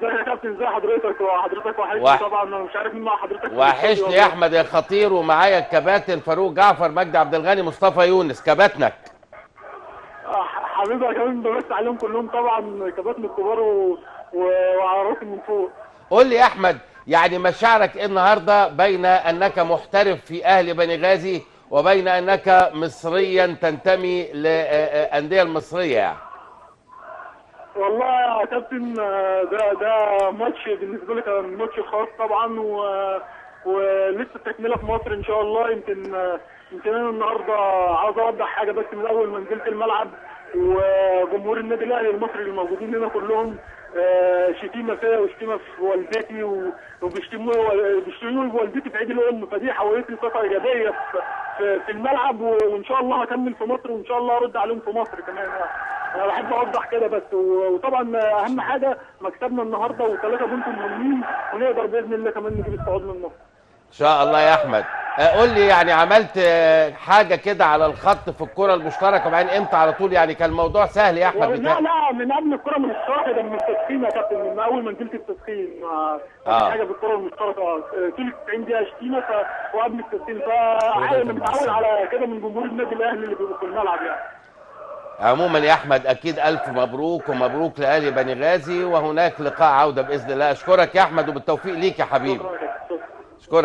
ازيك يا كابتن؟ ازي حضرتك؟ وحضرتك وحشني طبعا، انا مش عارف مين مع حضرتك. وحشني يا احمد يا خطير، ومعايا الكباتن فاروق جعفر، مجدي عبد الغني، مصطفى يونس، كباتنك. حبيبي يا كابتن، بمسي عليهم كلهم طبعا، كباتن الكبار وعلى راسي من فوق. قول لي يا احمد، يعني مشاعرك ايه النهارده بين انك محترف في اهلي بني غازي وبين انك مصريا تنتمي للانديه المصريه يعني؟ والله يا كابتن، ده ماتش بالنسبه لي كان ماتش خاص طبعا، ولسه تكمله في مصر ان شاء الله. يمكن انا النهارده عاوز اوضح حاجه بس من اول ما نزلت الملعب، وجمهور النادي الاهلي المصري اللي موجودين هنا كلهم شتيمه فيا وشتيمه في والدتي، وبيشتموا والدتي في عيد الام، فدي حولت لي طاقه ايجابيه في الملعب، وان شاء الله هكمل في مصر، وان شاء الله ارد عليهم في مصر كمان. انا بحب اوضح كده بس، وطبعا اهم حاجه مكسبنا النهارده وثلاثه بونت مهمين، ونقدر باذن الله كمان نجيب الصعود من مصر ان شاء الله يا احمد. قول لي يعني عملت حاجه كده على الخط في الكره المشتركه، وبعدين امتى على طول؟ يعني كان الموضوع سهل يا احمد لا لا، من قبل الكره المشتركه، ده من التسخين يا كابتن، من اول ما نزلت التسخين ما حاجه بالكره المشتركه، طول 90 دقيقه شتيمه وقبل التسخين، فعايز متعود على كده من جمهور النادي الاهلي اللي بيبقوا في الملعب يعني. عموما يا احمد اكيد الف مبروك، ومبروك لاهلي بني غازي، وهناك لقاء عوده باذن الله. اشكرك يا احمد، وبالتوفيق ليك يا حبيبي. شكرا. اشكرك.